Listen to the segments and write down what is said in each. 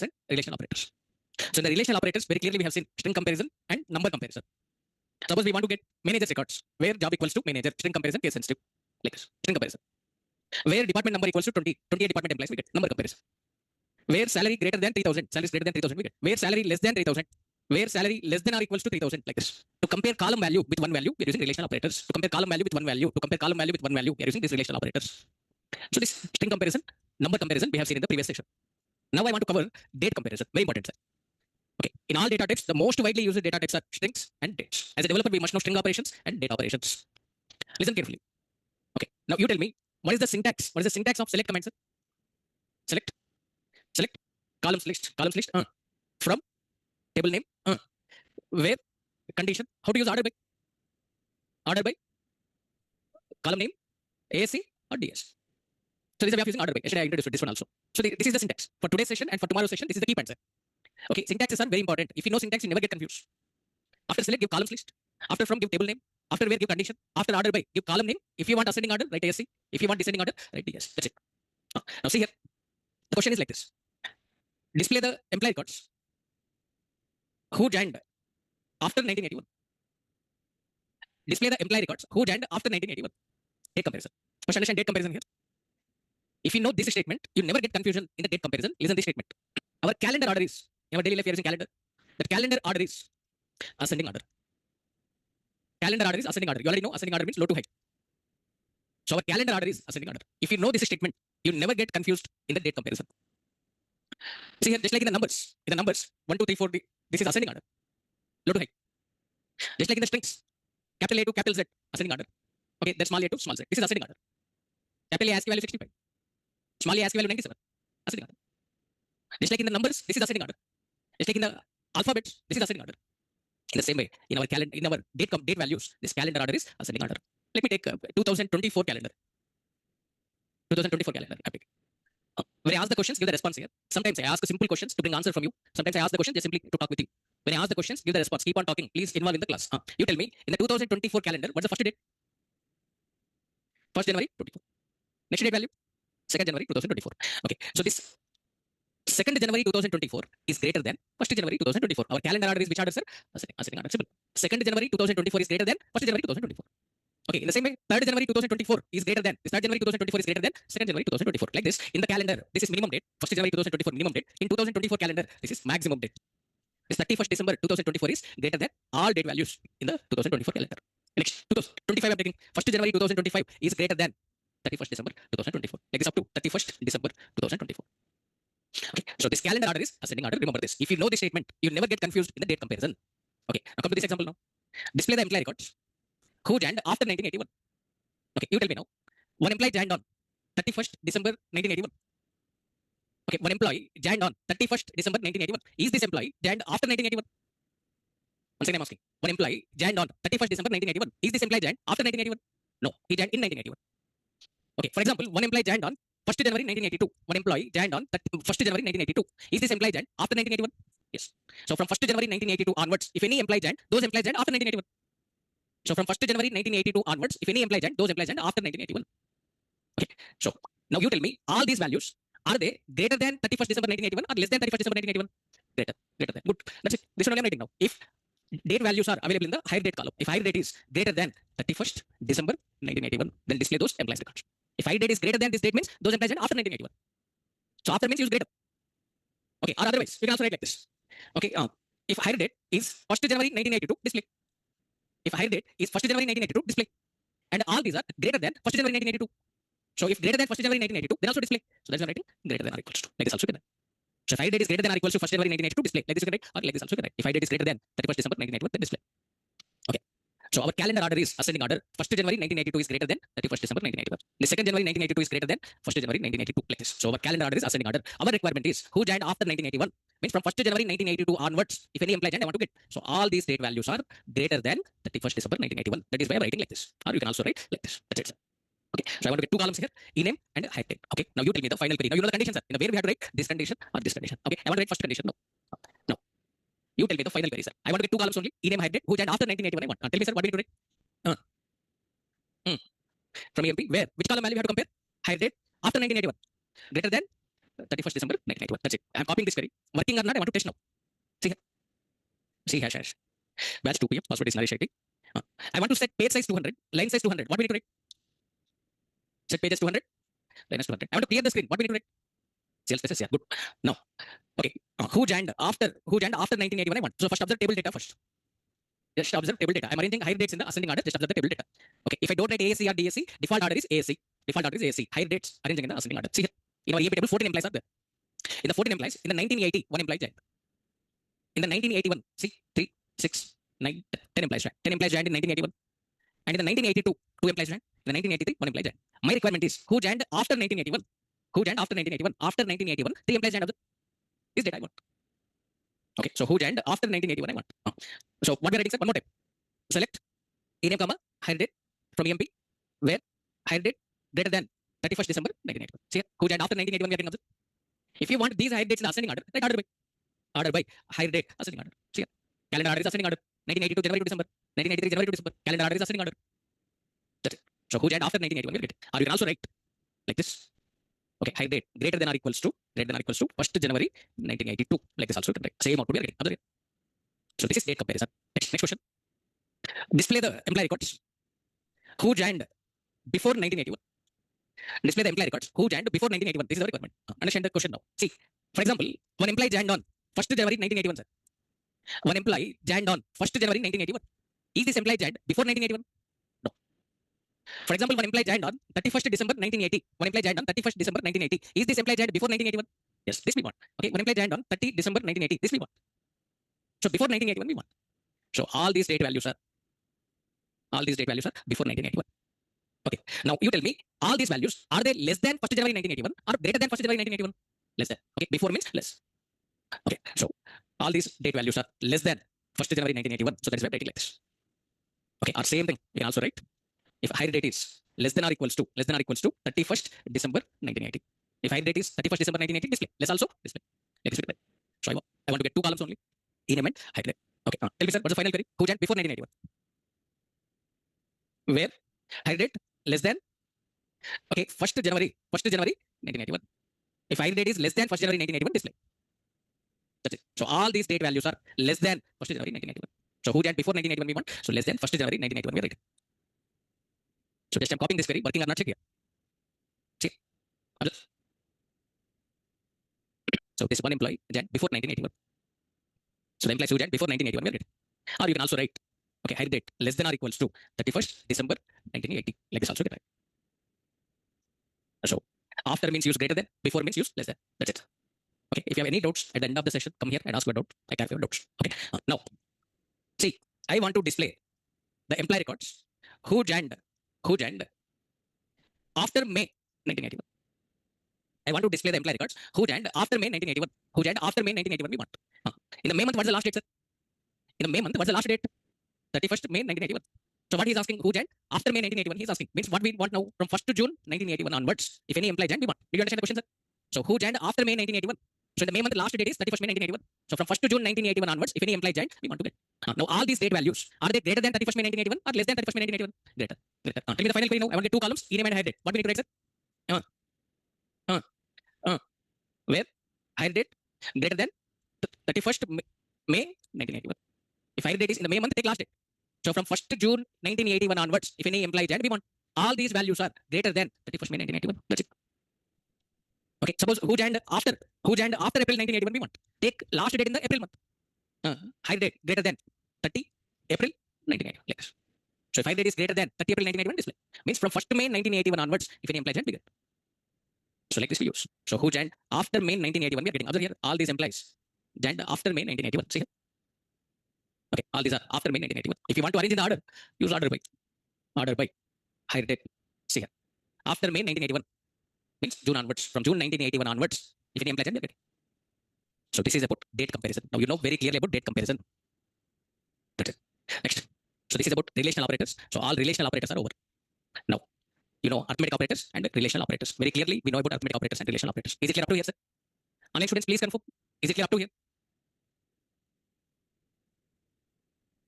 and relational operators. So in the relational operators, very clearly we have seen string comparison and number comparison. Suppose we want to get managers records where job equals to manager, string comparison, case sensitive, like this, string comparison. Where department number equals to 20, 28 department employees, we get number comparison. Where salary greater than 3,000, salary is greater than 3,000, we get. Where salary less than 3,000, where salary less than or equals to 3,000, like this. To compare column value with one value, we are using relational operators. To compare column value with one value, to compare column value with one value, we are using these relational operators. So this string comparison, number comparison, we have seen in the previous session. Now I want to cover date comparison, very important, sir. Okay, in all data types, the most widely used data types are strings and dates. As a developer, we must know string operations and date operations. Listen carefully. Okay, now you tell me, what is the syntax? What is the syntax of select command, sir? Select, columns list, from, table name, where, condition, how to use order by, column name, ASC or DS. So this is a way of using order by. Yesterday I introduced this one also. So this is the syntax. For today's session and for tomorrow's session, this is the key point, sir. Okay, syntaxes are very important. If you know syntax, you never get confused. After select, give columns list. After from, give table name. After where, give condition. After order by, give column name. If you want ascending order, write ASC. If you want descending order, write DS. That's it. Now see here. The question is like this. Display the employee records who joined after 1981. Display the employee records who joined after 1981. Date comparison. First understand date comparison here. If you know this statement, you never get confusion in the date comparison. Listen to this statement. Our calendar order is, in our daily life we are using calendar. That calendar order is ascending order. Calendar order is ascending order. You already know ascending order means low to high. So our calendar order is ascending order. If you know this statement, you never get confused in the date comparison. See here, just like in the numbers. In the numbers, 1, 2, 3, 4, this is ascending order. Low to high. Just like in the strings, capital A to capital Z, ascending order. Okay, that's small a to small z. This is ascending order. Capital A ASCII value 65. Small a ASCII value 97. Ascending order. Just like in the numbers, this is ascending order. Just like in the alphabets, this is ascending order. In the same way, in our calendar, in our date values, this calendar order is ascending order. Let me take 2024 calendar. 2024 calendar. When I ask the questions, give the response here. Sometimes I ask simple questions to bring answer from you. Sometimes I ask the question just simply to talk with you. When I ask the questions, give the response. Keep on talking. Please involve in the class. You tell me, in the 2024 calendar, what's the first date? 1st January 24. Next date value? 2nd January 2024. Okay, so this 2nd January 2024 is greater than 1st January 2024. Our calendar order is which order, sir? Ascending order. Simple. 2nd January 2024 is greater than 1st January 2024. Okay, in the same way, 3rd January 2024 is greater than, 3rd January 2024 is greater than 2nd January 2024. Like this, in the calendar, this is minimum date, 1st January 2024 minimum date. In 2024 calendar, this is maximum date. This 31st December 2024 is greater than all date values in the 2024 calendar. Next, 2025 I'm taking, 1st January 2025 is greater than 31st December 2024. Like this up to 31st December 2024. Okay, so this calendar order is ascending order. Remember this. If you know this statement, you never get confused in the date comparison. Okay, now come to this example now. Display the employee records who joined after 1981. Okay, you tell me now. One employee joined on 31st December 1981. Okay, one employee joined on 31st December 1981. Is this employee joined after 1981? Once again I'm asking. One employee joined on 31st December 1981. Is this employee joined after 1981? No, he joined in 1981. Okay, for example, one employee joined on 1st January 1982. One employee joined on 1st January 1982. Is this employee joined after 1981? Yes. So from 1st January 1982 onwards, if any employee joined, those employees joined after 1981. So from 1st January 1982 onwards, if any employee joined, those employees joined after 1981. Okay. So now you tell me, all these values, are they greater than 31st December 1981 or less than 31st December 1981? Greater than. Good. That's it. This is what I'm writing now. If date values are available in the higher date column, if higher date is greater than 31st December 1981, then display those employees records. If higher date is greater than this date means those employees joined after 1981. So after means use greater. Okay. Or otherwise, you can also write like this. Okay. If higher date is 1st January 1982, display. If higher date is 1st January 1982, display. And all these are greater than 1st January 1982. So if greater than 1st January 1982, then also display. So that's why I'm writing greater than or equals to. Like this also can write. So if higher date is greater than or equals to 1st January 1982, display. Like this you can write, or like this also can write. If higher date is greater than 31st December 1981, then display. Okay. So our calendar order is ascending order. 1st January 1982 is greater than 31st December 1981. The 2nd January 1982 is greater than 1st January 1982. Like this. So our calendar order is ascending order. Our requirement is who joined after 1981. Means from 1st January 1982 onwards, if any employee joined, I want to get. So all these date values are greater than 31st December 1981. That is why I'm writing like this. Or you can also write like this. That's it, sir. Okay. So I want to get two columns here, ename and higher date. Okay. Now you tell me the final query. Now you know the conditions, sir. In the where we have to write this condition or this condition. Okay. I want to write first condition. No. You tell me the final query, sir. I want to get two columns only. Ename, higher date. Who joined after 1981? I want. Tell me, sir, what we need to write? From EMP, where? Which column value we have to compare? Higher date after 1981. Greater than 31st December 1981. That's it. I'm copying this query. Working or not, I want to test now. See here. See hash. Batch 2 p.m. Password is Naresh Shetty. I want to set page size 200, line size 200. What we need to write? Set pages 200, line is 200. I want to clear the screen. What we need to write? CL spaces. Yeah, good. Now, okay. Who joined after 1981? I want. So first observe table data first. Just observe table data. I'm arranging higher dates in the ascending order. Just observe the table data. Okay. If I don't write AAC or DAC, default order is AAC. Default order is AAC. Higher dates arranging in the ascending order. See here. In our EAP table, 14 implies are there. In the 14 implies, in the 1980, one implies joined. In the 1981, see 3, 6, 9, 10 implies joined. 10 implies joined in 1981. And in the 1982, 2 implies joined. In the 1983, 1 implies joined. My requirement is who joined after 1981? Who joined after 1981? After 1981, 3 implies joined. This data I want. Okay, so who joined after 1981? I want. So what we are writing, sir? One more time. Select ename comma higher date from EMP where higher date greater than 31st December 1981. See here, who joined after 1981? We are getting. If you want these higher dates in the ascending order, write order by higher date ascending order. See here, calendar order is ascending order. 1982 January to December, 1983 January to December. Calendar order is ascending order. That's it. So who joined after 1981? We will get. Or you can also write like this. Okay, higher date greater than or equals to 1st January 1982. Like this also you can write. Same output we are getting. Observe. So this is date comparison. Next question. Display the employee records. Who joined before 1981? Display the employee records. Who joined before 1981? This is the requirement. Understand the question now. See, for example, one employee joined on 1st January 1981, sir. One employee joined on 1st January 1981. Is this employee joined before 1981? No. For example, one employee joined on 31st December 1980. One employee joined on 31st December 1980. Is this employee joined before 1981? Yes, this we want. Okay, one employee joined on 30 December 1980. This we want. So before 1981 we want. So all these date values are before 1981. Okay. Now you tell me, all these values, are they less than 1st January 1981 or greater than 1st January 1981? Less than. Okay. Before means less. Okay. So all these date values are less than 1st January 1981. So that is why I'm writing like this. Okay. Or same thing. We can also write if higher date is less than or equals to 31st December 1980. If higher date is 31st December 1980, display. Less also display. Like this. So I want to get 2 columns only. Ename and higher date. Okay. Tell me, sir, what's the final query? Who joined before 1981? Where higher date less than 1st January 1981. If higher date is less than 1st January 1981, display. That's it. So all these date values are less than 1st January 1981. So who joined before 1981 we want? So less than 1st January 1981 we are writing. So just I'm copying this query, working or not, check here. See. So this one employee joined before 1981. So the employees who joined before 1981 we are writing. Or you can also write, okay, higher date less than or equals to 31st December 1980. Like this also get right. So after means use greater than, before means use less than. That's it. Okay. If you have any doubts at the end of the session, come here and ask your doubt. I clarify your doubts. Okay. Now, see, I want to display the employee records who joined after May 1981. I want to display the employee records who joined after May 1981. Who joined after May 1981 we want. In the May month, what's the last date, sir? In the May month, what's the last date? 31st May 1981. So what he's asking, who joined after May 1981? He's asking, means what we want now from 1st to June 1981 onwards. If any employee joined, we want. Did you understand the question, sir? So who joined after May 1981? So in the May month, last date is 31st May 1981. So from 1st to June 1981 onwards, if any employee joined, we want to get. Now all these date values, are they greater than 31st May 1981 or less than 31st May 1981? Greater. Tell me the final query now. I want to get 2 columns, ename and higher date. What we need to write, sir? Where higher date greater than 31st May 1981. If higher date is in the May month, take last date. So from 1st June 1981 onwards, if any employee joined, we want. All these values are greater than 31st May 1981. That's it. Okay. Suppose who joined after April 1981, we want. Take last date in the April month. Higher date greater than 30 April 1981. Like this. So if higher date is greater than 30 April 1981, display. Means from 1st May 1981 onwards, if any employee joined, we get. So like this we use. So who joined after May 1981, we are getting. Observe here, all these employees joined after May 1981. See here. Okay, all these are after May 1981. If you want to arrange in the order, use order by higher date. See here. After May 1981 means June onwards. From June 1981 onwards, if any employee joined, we are getting. So this is about date comparison. Now you know very clearly about date comparison. That's it. Next. So this is about relational operators. So all relational operators are over. Now, you know arithmetic operators and relational operators. Very clearly, we know about arithmetic operators and relational operators. Is it clear up to here, sir? Online students, please confirm. Is it clear up to here?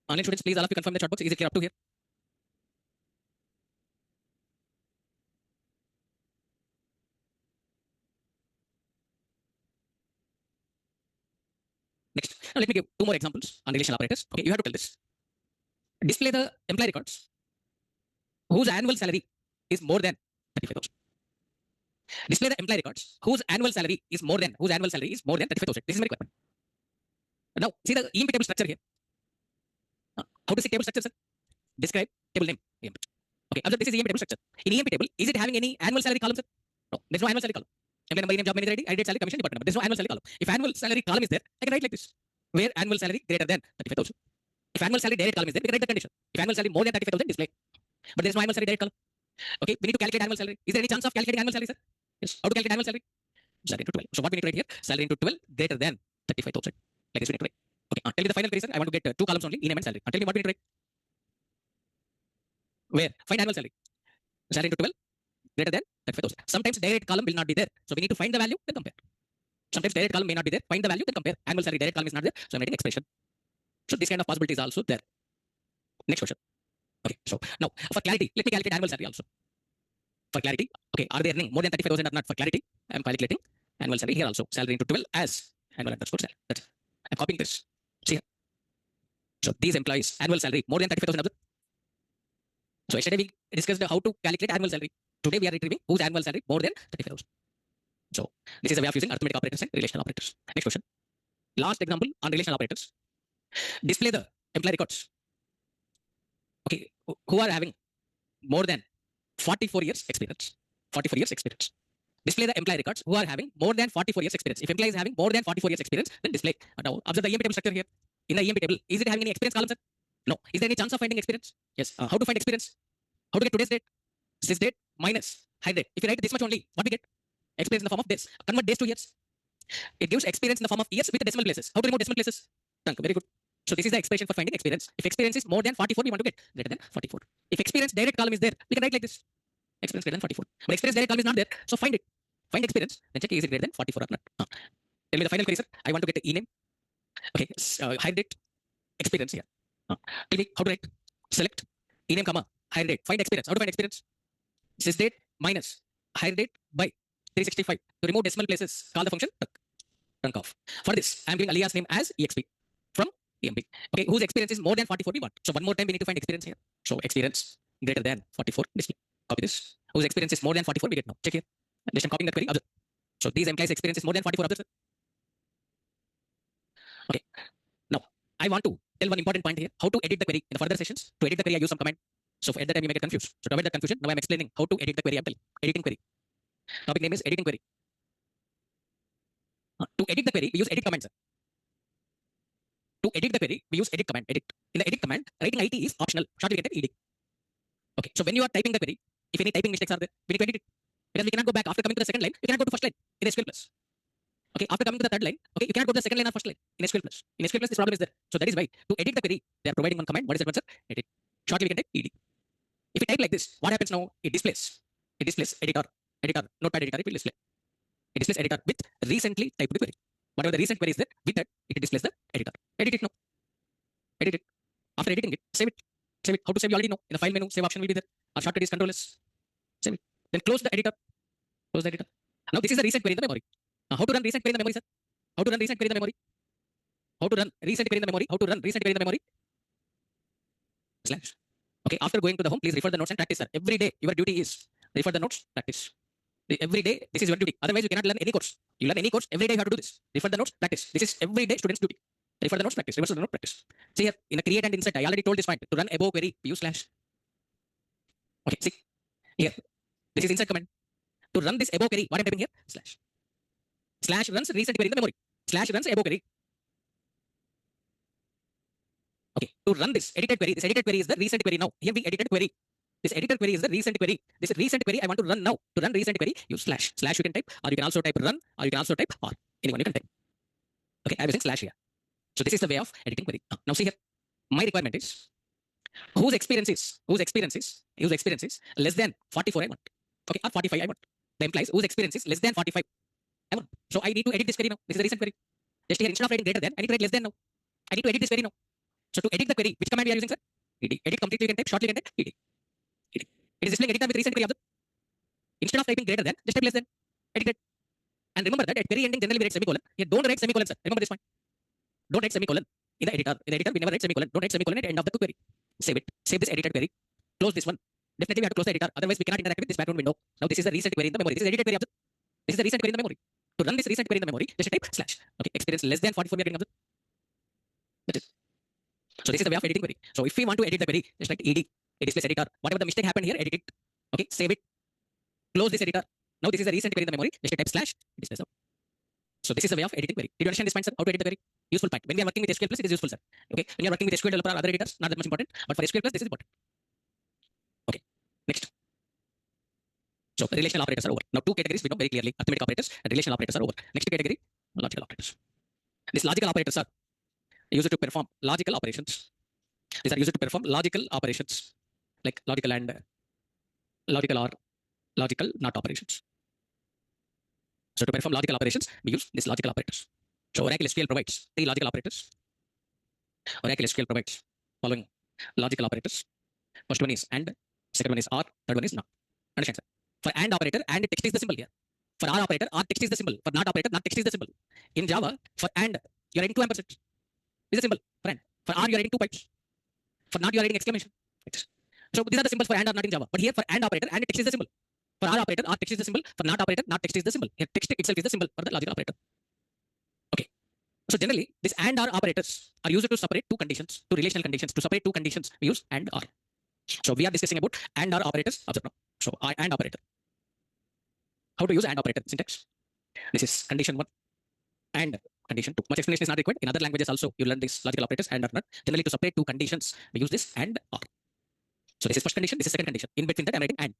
Online students, please all of you confirm the chat box. Is it clear up to here? Now let me give two more examples on relational operators. Okay, you have to tell this. Display the employee records whose annual salary is more than 35,000. Display the employee records whose annual salary is more than 35,000. This is my requirement. Now see the EMP table structure here. How to see table structure, sir? Describe table name. EMP. Okay, observe this is EMP table structure. In EMP table, is it having any annual salary column, sir? No, there's no annual salary column. Employee number, name, job, manager ID, I did salary, commission, department number. There's no annual salary column. If annual salary column is there, I can write like this. Where annual salary greater than 35,000. If annual salary direct column is there, we can write the condition. If annual salary more than 35,000, display. But there's no annual salary direct column. Okay, we need to calculate annual salary. Is there any chance of calculating annual salary, sir? Yes. How to calculate annual salary? Salary into 12. So what we need to write here? Salary into 12 greater than 35,000. Like this we need to write. Okay, tell me the final query, sir. I want to get two columns only, name and salary. Tell me what we need to write. Where? Find annual salary. Salary into 12 greater than 35,000. Sometimes direct column will not be there. So we need to find the value, then compare. Sometimes direct column may not be there. Find the value, then compare. Annual salary direct column is not there. So I'm writing expression. So this kind of possibility is also there. Next question. Okay, so now for clarity, let me calculate annual salary also. For clarity, okay, are they earning more than 35,000 or not? For clarity, I'm calculating annual salary here also. Salary into 12 as annual underscore salary. That's it. I'm copying this. See here. So these employees, annual salary more than 35,000. So yesterday we discussed how to calculate annual salary. Today we are retrieving whose annual salary more than 35,000. So this is a way of using arithmetic operators and relational operators. Next question. Last example on relational operators. Display the employee records. Okay, who are having more than 44 years experience. 44 years experience. Display the employee records who are having more than 44 years experience. If employee is having more than 44 years experience, then display. Now observe the EMP table structure here. In the EMP table, is it having any experience column, sir? No. Is there any chance of finding experience? Yes. How to find experience? How to get today's date? This date minus high date. If you write this much only, what we get? Experience in the form of days. Convert days to years. It gives experience in the form of years with the decimal places. How to remove decimal places? Done. Very good. So this is the expression for finding experience. If experience is more than 44, we want to get greater than 44. If experience direct column is there, we can write like this. Experience greater than 44. But experience direct column is not there. So find it. Find experience. Then check is it greater than 44 or not. Tell me the final query, sir. I want to get the E name. Okay. High date. Experience here. Tell me how to write. Select E name, comma, higher date. Find experience. How to find experience? This date minus higher date by 365. To remove decimal places, call the function trunk off. For this, I am giving alias name as exp from EMP. Okay, whose experience is more than 44 we want. So one more time we need to find experience here. So experience greater than 44 display. Copy this. Whose experience is more than 44 we get now. Check here. Just I'm copying that query. Observe. So these employees experience is more than 44. Observe. Okay. Now I want to tell one important point here. How to edit the query in the further sessions. To edit the query, I use some command. So at that time you may get confused. So to avoid the confusion, now I'm explaining how to edit the query. I'm telling. Editing query. Topic name is editing query. To edit the query, we use edit command, sir. To edit the query, we use edit command. Edit. In the edit command, writing IT is optional. Shortly we get ed. Okay. So when you are typing the query, if any typing mistakes are there, we need to edit it. Because we cannot go back after coming to the second line. We cannot go to first line in SQL Plus. Okay. After coming to the third line, okay, you cannot go to the second line or first line in SQL Plus. In SQL Plus, this problem is there. So that is why to edit the query, they are providing one command. What is that one, sir? Edit. Shortly we can type ed. If we type like this, what happens now? It displays. It displays editor. Editor. Notepad editor. It will display. It displays editor with recently typed query. Whatever the recent query is there, with that, it displays the editor. Edit it now. Edit it. After editing it, save it. Save it. How to save you already know. In the file menu, save option will be there. Our shortcut is Control S. Save it. Then close the editor. Close the editor. Now this is the recent query in the memory. How to run recent query in the memory, sir? How to run recent query in the memory? How to run recent query in the memory? How to run recent query in the memory? Slash. Okay, after going to the home, please refer the notes and practice, sir. Every day, your duty is refer the notes, practice. Every day, this is your duty. Otherwise, you cannot learn any course. You learn any course, every day you have to do this. Refer the notes, practice. This is every day student's duty. Refer the notes, practice. Refer the note, practice. See here, in the create and insert, I already told this point. To run above query, use slash. Okay, see. Here, this is insert command. To run this above query, what I'm typing here? Slash. Slash runs recent query in the memory. Slash runs above query. Okay, to run this edited query is the recent query now. Here we edited query. This edited query is the recent query. This recent query I want to run now. To run recent query, use slash. Slash you can type, or you can also type run, or you can also type or. Anyone you can type. Okay, I'm using slash here. So this is the way of editing query. Now see here, my requirement is whose experience is less than 44 I want. Okay, or 45 I want. The implies whose experience is less than 45 I want. So I need to edit this query now. This is the recent query. Just here, instead of writing greater than, I need to write less than now. I need to edit this query now. So to edit the query, which command we are using, sir? Ed. Edit completely you can type, shortly you can type ed. Ed. It is displaying editor with recent query. Instead of typing greater than, just type less than. Edit it. And remember that at query ending generally we write semicolon. Here don't write semicolon, sir. Remember this point. Don't write semicolon in the editor. In the editor, we never write semicolon. Don't write semicolon at the end of the query. Save it. Save this edited query. Close this one. Definitely we have to close the editor. Otherwise, we cannot interact with this background window. Now, this is the recent query in the memory. This is edited query. Observe. This is the recent query in the memory. To run this recent query in the memory, just type slash. Okay, experience less than 44 we are getting. Observe. That's it. So this is the way of editing query. So if we want to edit the query, just write ed, it displays editor. Whatever the mistake happened here, edit it. Okay, save it. Close this editor. Now this is the recent query in the memory. Just type slash, it displays out. So this is the way of editing query. Did you understand this point, sir? How to edit the query? Useful point. When we are working with SQL Plus, it is useful, sir. Okay. When you are working with SQL Developer or other editors, not that much important. But for SQL Plus, this is important. Okay. Next. So relational operators are over. Now two categories we know very clearly: arithmetic operators and relational operators are over. Next category, logical operators. These logical operators are used to perform logical operations. These are used to perform logical operations like logical and logical or logical not operations. So to perform logical operations, we use these logical operators. So Oracle SQL provides three logical operators. Oracle SQL provides following logical operators. First one is and, second one is or, third one is not. Understand, sir? For and operator, and text is the symbol here. For or operator, or text is the symbol. For not operator, not text is the symbol. In Java, for and, you are writing 2 ampersand. Is the symbol for and. For or, you are writing 2 pipes. For not, you are writing exclamation. So these are the symbols for and or not in Java. But here for and operator, and text is the symbol. For or operator, or text is the symbol. For not operator, not text is the symbol. Here text itself is the symbol for the logical operator. Okay. So generally, these and or operators are used to separate two conditions, two relational conditions. To separate two conditions, we use and or. So we are discussing about and or operators. Observe now. So and operator. How to use and operator syntax? This is condition 1 and condition 2. Much explanation is not required. In other languages also, you learn these logical operators and or not. Generally, to separate two conditions, we use this and or. So this is first condition, this is second condition. In between that, I'm writing and.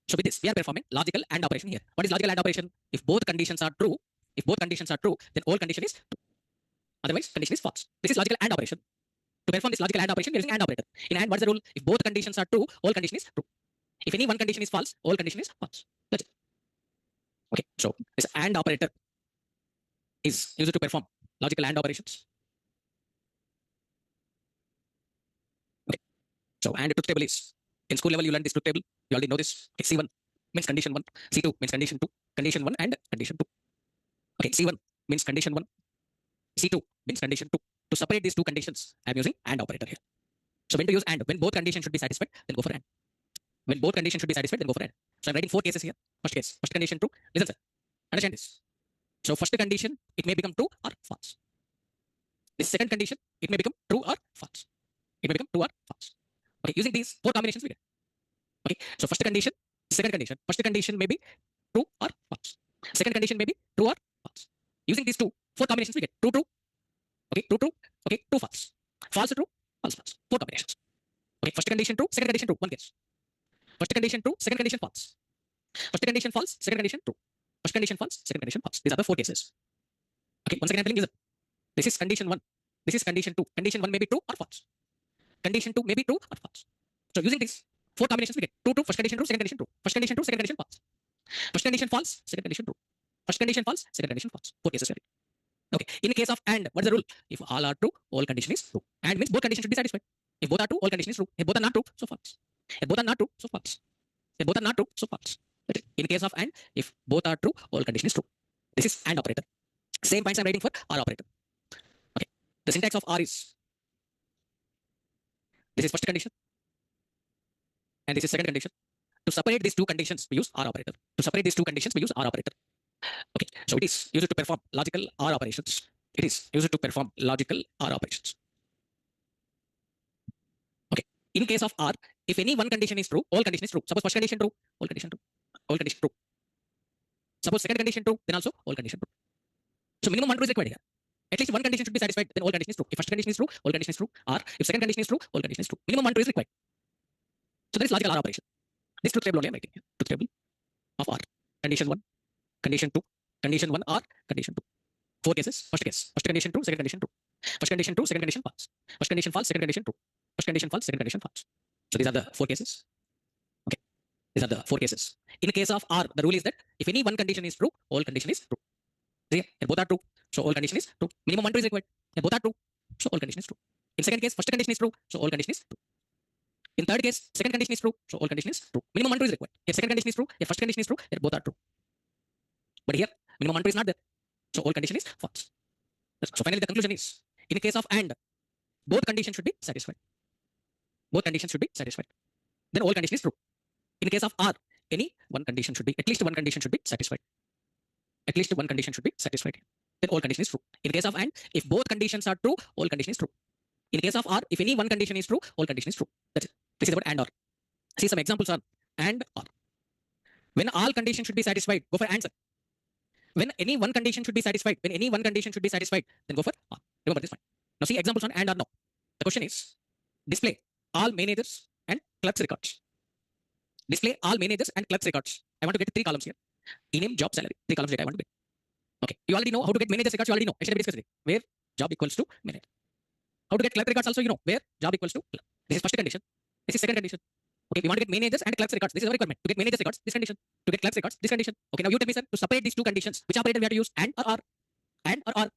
So with this, we are performing logical and operation here. What is logical and operation? If both conditions are true, then all condition is true. Otherwise, condition is false. This is logical and operation. To perform this logical and operation, we are using and operator. In and, what is the rule? If both conditions are true, all condition is true. If any one condition is false, all condition is false. That's it. Okay, so this and operator is used to perform logical and operations. Okay, so and truth table is, in school level you learn this truth table. You already know this. Okay, C1 means condition 1, C2 means condition 2, condition 1 and condition 2. Okay, C1 means condition 1, C2 means condition 2. To separate these two conditions, I am using and operator here. So when to use and? When both conditions should be satisfied, then go for and. When both conditions should be satisfied, then go for and. So I'm writing 4 cases here. First case, first condition true. Listen, sir. Understand this. So first condition, it may become true or false. This second condition, it may become true or false. It may become true or false. Okay, using these 4 combinations we get. Okay, so first condition, second condition. First condition may be true or false. Second condition may be true or false. Using these 4 combinations we get true, true. Okay, true, true. Okay, true, false. False, true, false, false. 4 combinations. Okay, first condition true, second condition true. 1 case. First condition true, second condition false. First condition false, second condition true. First condition false, second condition false. These are the 4 cases. Okay, once again I'm telling you, this is condition 1. This is condition 2. Condition 1 may be true or false. Condition 2 may be true or false. So using these 4 combinations we get true, true, first condition true, second condition true. First condition true, second condition false. First condition false, second condition true. First condition false, second condition false. 4 cases. Okay. In case of and, what is the rule? If all are true, all condition is true. And means both conditions should be satisfied. If both are true, all condition is true. If both are not true, so false. If both are not true, so false. If both are not true, so false. In case of and, if both are true, all condition is true. This is and operator. Same points I'm writing for or operator. Okay. The syntax of or is, this is first condition and this is second condition. To separate these 2 conditions, we use or operator. To separate these 2 conditions, we use or operator. Okay, so it is used to perform logical or operations. It is used to perform logical or operations. Okay, in case of or, if any one condition is true, all condition is true. Suppose first condition true, all condition true. All condition true. Suppose second condition true, then also all condition true. So minimum 1 true is required here. At least one condition should be satisfied, then all condition is true. If first condition is true, all condition is true. Or if second condition is true, all condition is true. Minimum 1 true is required. So there is logical or operation. This truth table only I'm writing here. Truth table of or. Condition 1, condition 2, condition 1 or condition 2. 4 cases. First case. First condition true, second condition true. First condition true, second condition false. First condition false, second condition true. First condition false, second condition false. So these are the 4 cases. Okay. These are the 4 cases. In case of or, the rule is that if any one condition is true, all condition is true. See, if both are true, so all condition is true. Minimum 1 true is required. If both are true, so all condition is true. In second case, first condition is true, so all condition is true. In third case, second condition is true, so all condition is true. Minimum 1 true is required. If second condition is true, if first condition is true, if both are true. But here, minimum 1 true is not there. So all condition is false. So finally the conclusion is, In case of and, both conditions should be satisfied. Both conditions should be satisfied. Then all condition is true. In case of or, any one condition should be, at least one condition should be satisfied. At least one condition should be satisfied. Then all condition is true. In case of and, if both conditions are true, all condition is true. In case of or, if any one condition is true, all condition is true. That's it. This is about and or. See some examples on and or. When all conditions should be satisfied, go for answer. When any one condition should be satisfied, when any one condition should be satisfied, then go for or. Remember this one. Now see examples on and or now. The question is display all managers and clerks records. Display all managers and clerks records. I want to get 3 columns here. E-name, job, salary. 3 columns data I want to get. Okay. You already know how to get managers records. You already know. Yesterday we discussed it. Where job equals to manager. How to get clerk records also you know. Where job equals to clerk. This is first condition. This is second condition. Okay. We want to get managers and clerks records. This is our requirement. To get managers records, this condition. To get clerks records, this condition. Okay. Now you tell me, sir, to separate these two conditions, which operator we have to use? And or or. And or or.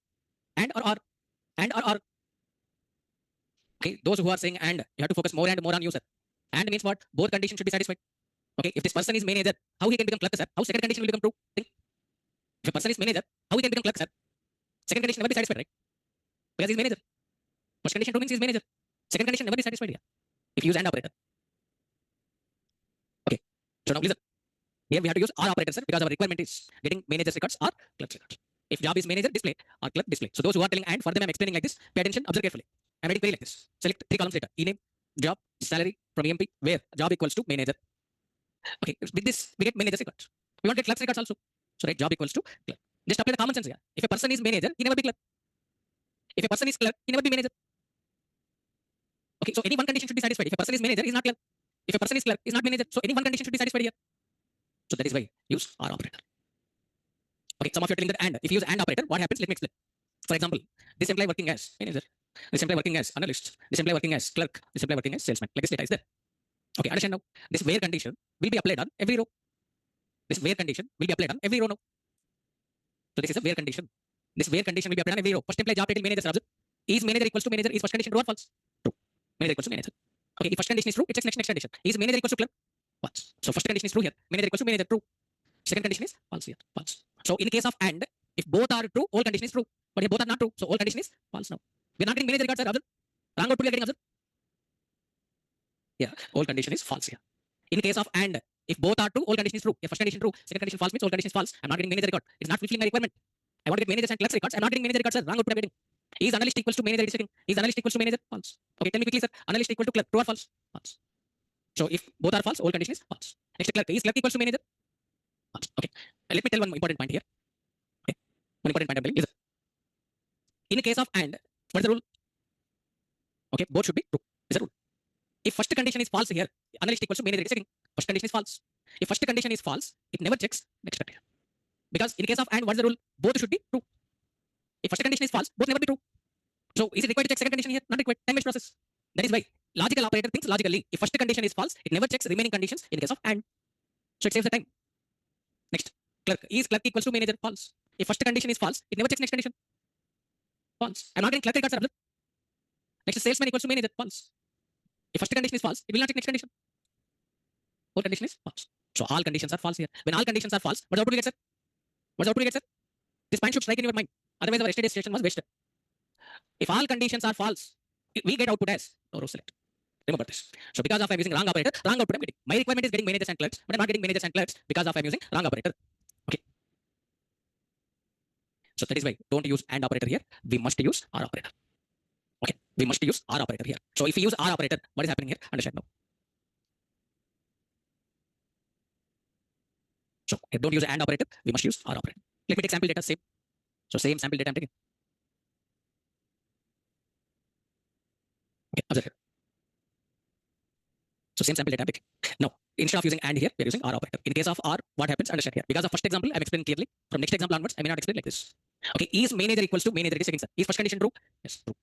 And or or. And or or. Okay. Those who are saying and, you have to focus more and more on user. And means what? Both conditions should be satisfied. Okay, if this person is manager, how he can become clerk, sir? How second condition will become true? Think. If a person is manager, how he can become clerk, sir? Second condition never be satisfied, right? Because he's manager. First condition true means he's manager. Second condition never be satisfied here. If you use and operator. Okay, so now listen. Here we have to use or operator, sir, because our requirement is getting manager's records or clerk's records. If job is manager, display, or clerk, display. So those who are telling and, for them I'm explaining like this. Pay attention, observe carefully. I'm writing query like this. Select 3 columns later. E-name, job, salary from EMP, where job equals to manager. Okay, with this we get manager's records. We want to get clerk's records also. So write job equals to clerk. Just apply the common sense here. If a person is manager, he never be clerk. If a person is clerk, he never be manager. Okay, so any one condition should be satisfied. If a person is manager, he is not clerk. If a person is clerk, he is not manager. So any one condition should be satisfied here. So that is why use or operator. Okay, some of you are telling that and. If you use and operator, what happens? Let me explain. For example, this employee working as manager, this employee working as analyst, this employee working as clerk, this employee working as salesman. Like this data is there. Okay, understand now? This where condition will be applied on every row. This where condition will be applied on every row now. So this is a where condition. This where condition will be applied on every row. First employee job title manager. Observe. Is manager equals to manager? Is first condition true or false? True. Manager equals to manager. Okay, if first condition is true, it checks next condition. Is manager equals to clerk? False. So first condition is true here. Manager equals to manager. True. Second condition is false here. False. So in case of and, if both are true, all condition is true. But if both are not true, so all condition is false now. We are not getting manager records, sir. Observe. Wrong output we are getting. Observe. Yeah, all condition is false here. In case of and, if both are true, all condition is true. If first condition true, second condition false means all condition is false. I'm not getting manager record. It's not fulfilling my requirement. I want to get managers and clerks records. I'm not getting manager records, sir. Wrong output I'm getting. Is analyst equals to manager? It is checking. Is analyst equals to manager? False. Okay, tell me quickly, sir. Analyst equal to clerk. True or false? False. So if both are false, all condition is false. Next clerk. Is clerk equals to manager? False. Okay. Let me tell one important point here. Okay. One important point I'm telling is in case of and, what is the rule? Okay, both should be true. Is the rule. If first condition is false here, analyst equals to manager is checking. First condition is false. If first condition is false, it never checks next condition. Because in case of and, what's the rule? Both should be true. If first condition is false, both never be true. So is it required to check second condition here? Not required. Time-based process. That is why logical operator thinks logically. If first condition is false, it never checks remaining conditions in case of and. So it saves the time. Next, clerk. Is clerk equals to manager? False. If first condition is false, it never checks next condition. False. I'm not getting clerk records. Observe. Next, salesman equals to manager. False. If first condition is false, it will not check next condition. All condition is false. So all conditions are false here. When all conditions are false, what's the output we get, sir? What's the output we get, sir? This point should strike in your mind. Otherwise, our yesterday's session was wasted. If all conditions are false, we get output as no row select. Remember this. So because of I'm using wrong operator, wrong output I'm getting. My requirement is getting managers and clerks, but I'm not getting managers and clerks because of I'm using wrong operator. Okay. So that is why don't use and operator here. We must use or operator. Okay. We must use or operator here. So if we use or operator, what is happening here? Understand now. So if don't use and operator, we must use or operator. Let me take sample data. Same. So same sample data I'm taking. Okay. Observe here. So same sample data I'm taking. Now, instead of using and here, we are using or operator. In case of or, what happens? Understand here. Because of first example, I'm explaining clearly. From next example onwards, I may not explain like this. Okay. Is manager equals to manager? It is checking, sir. Is first condition true? Yes, true.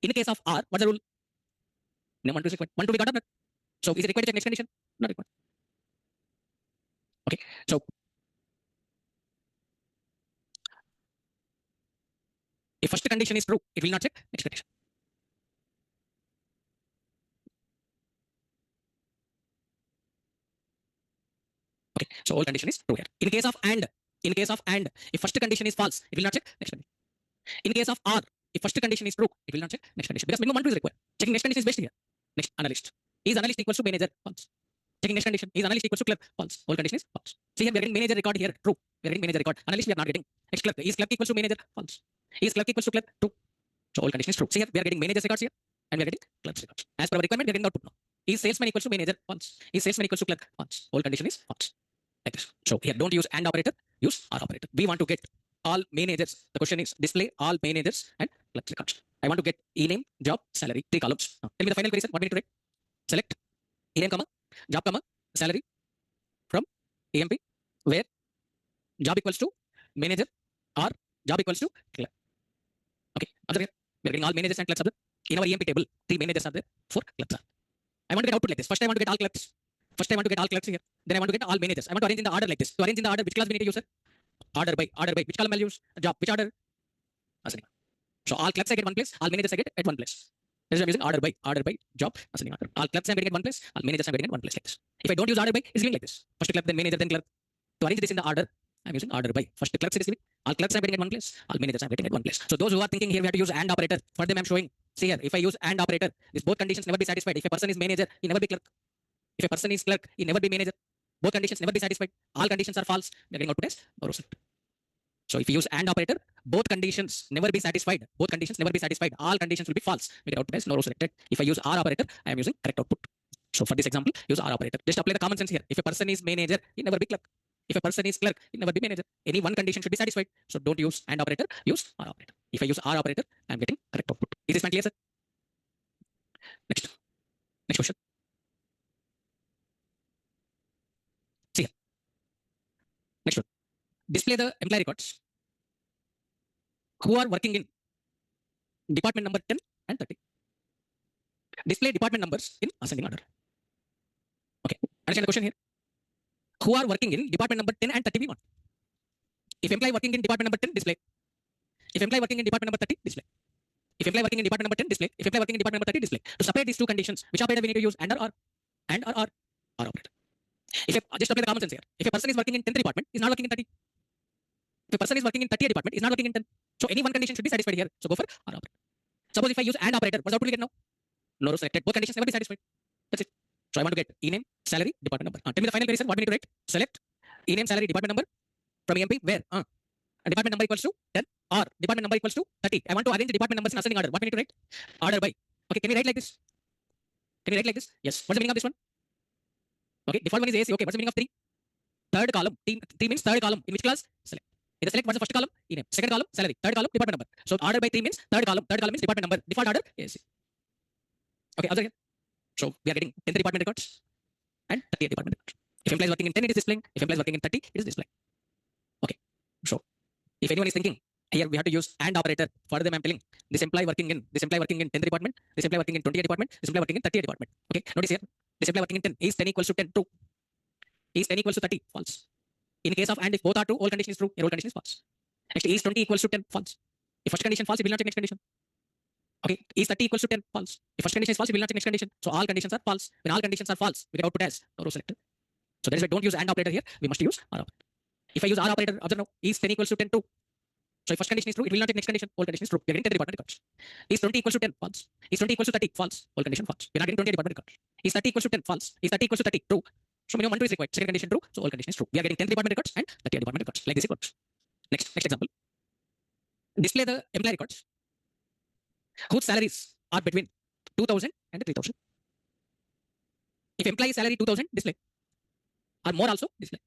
In case of or, what's the rule? No, 1 2 is required. 1 2 we got up. So is it required to check next condition? Not required. Okay. So if first condition is true, it will not check next condition. Okay. So all condition is true here. In case of and, if first condition is false, it will not check next condition. In case of or, If first condition is true, it will not check next condition because minimum one true is required. Checking next condition is best here. Next, analyst. Is analyst equals to manager? False. Checking next condition. Is analyst equals to clerk? False. Whole condition is false. See here, we are getting manager record here. True. We are getting manager record. Analyst we are not getting. Next clerk. Is clerk equals to manager? False. Is clerk equals to clerk? True. So whole condition is true. See here, we are getting manager's records here and we are getting clerk's records. As per our requirement, we are getting output now. Is salesman equals to manager? False. Is salesman equals to clerk? False. Whole condition is false. Like this. So here, don't use and operator, use or operator. We want to get all managers. The question is display all managers and clerk's records. I want to get e-name, job, salary, 3 columns. Now, tell me the final query, sir. What we need to write? Select e-name, comma, job, comma, salary from EMP, where job equals to manager or job equals to clerk. Okay, observe here. We are getting all managers and clerks are there. In our EMP table, 3 managers are there, 4 clerks are. I want to get output like this. First, I want to get all clerks. First, I want to get all clerks here. Then I want to get all managers. I want to arrange in the order like this. To arrange in the order, which class we need to use, sir? Order by. Which column I'll use? Job. Which order? Ascending. So all clerks I get one place. All managers I get at one place. This is I'm using order by job, ascending order. All clerks I'm getting at one place. All managers I'm getting at one place like this. If I don't use order by, it's giving like this. First clerk, then manager, then clerk. To arrange this in the order, I'm using order by. First clerks it is giving. All clerks I'm getting at one place. All managers I'm getting at one place. So those who are thinking here we have to use and operator, for them I'm showing. See here, if I use and operator, these both conditions never be satisfied. If a person is manager, he never be clerk. If a person is clerk, he never be manager. Both conditions never be satisfied. All conditions are false. We are getting output as no result. So if you use and operator, both conditions never be satisfied. Both conditions never be satisfied. All conditions will be false. We get output as no row selected. If I use or operator, I am using correct output. So for this example, use or operator. Just apply the common sense here. If a person is manager, he never be clerk. If a person is clerk, he never be manager. Any one condition should be satisfied. So don't use and operator, use or operator. If I use or operator, I am getting correct output. Is this clear, sir? Next. Next question. See here. Next one. Display the employee records who are working in department number 10 and 30. Display department numbers in ascending order. Okay, understand the question here? Who are working in department number 10 and 30 we want. If employee working in department number 10, display. If employee working in department number 30, display. If employee working in department number 10, display. If employee working in department number 30, display. To separate these two conditions, which operator we need to use and or operator. If just apply the common sense here. If a person is working in 10th department, is not working in 30. If a person is working in 30th department, is not working in 10. So any one condition should be satisfied here. So go for or operator. Suppose if I use and operator, what's the output we get now? No row selected. Both conditions never be satisfied. That's it. So I want to get e-name, salary, department number. Tell me the final query, sir. What we need to write? Select e-name, salary, department number from EMP where? Department number equals to 10 or department number equals to 30. I want to arrange the department numbers in ascending order. What we need to write? Order by. Okay, can we write like this? Can we write like this? Yes. What's the meaning of this one? Okay, default one is AC. Okay, what's the meaning of 3? Third column. 3 means third column. In which class? Select. In the select, what's the first column? E-name. Second column, salary. Third column, department number. So order by 3 means third column. Third column means department number. Default order, AC. Okay, observe here. So we are getting 10th department records and 30th department records. If employee is working in 10, it is displaying. If employee is working in 30, it is displaying. Okay. So if anyone is thinking, here we have to use and operator. For them, I'm telling this employee working in 10th department, this employee working in 20th department, this employee working in 30th department. Okay. Notice here, this employee working in 10 is 10 equals to 10 true. Is 10 equals to 30 false. In case of and if both are true, all condition is true, your all condition is false. Next is 20 equals to 10 false. If first condition false, it will not check next condition. Okay, is 30 equals to 10 false. If first condition is false, it will not check next condition. So all conditions are false. When all conditions are false, we get output as no row selected. So that is why don't use and operator here. We must use or operator. If I use or operator, observe now, is 10 equals to 10 true. So if first condition is true, it will not take next condition. All condition is true. We are getting 10 department records. Is 20 equals to 10 false. Is 20 equals to 30 false. All condition false. We are not getting 20 department records. Is 30 equals to 10 false. Is 30 equals to 30 true. So minimum 1 2 is required. Second condition true. So all condition is true. We are getting 10 department records and 30 department records. Like this it works. Next example. Display the employee records whose salaries are between 2000 and 3000. If employee salary 2000, display. Or more also, display.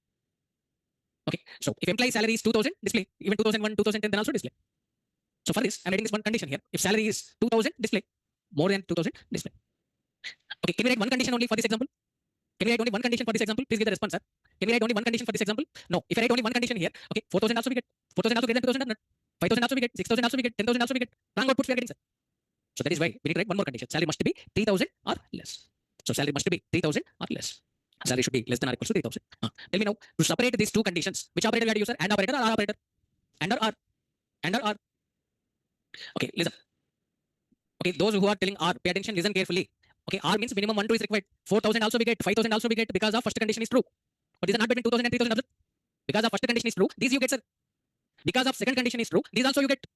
Okay. So if employee salary is 2000, display. Even 2001, 2010, then also display. So for this, I'm writing this one condition here. If salary is 2000, display. More than 2000, display. Okay. Can we write one condition only for this example? Can we write only one condition for this example? Please give the response, sir. Can we write only one condition for this example? No. If I write only one condition here, okay, 4000 also we get. 4000 also get, then 2000 not. 5000 also we get. 6000 also we get. 10,000 also we get. Wrong outputs we are getting, sir. So that is why we need to write one more condition. Salary must be 3000 or less. So salary must be 3000 or less. Salary should be less than or equal to 3000. Tell me now, to separate these two conditions, which operator we have to use, sir? And operator or R operator? And or R? And or R? Okay, listen. Okay, those who are telling R, pay attention, listen carefully. Okay, R means minimum 1 2 is required. 4000 also we get, 5000 also we get because of first condition is true. But these are not between 2000 and 3000. Because of first condition is true, these you get, sir. Because of second condition is true, these also you get.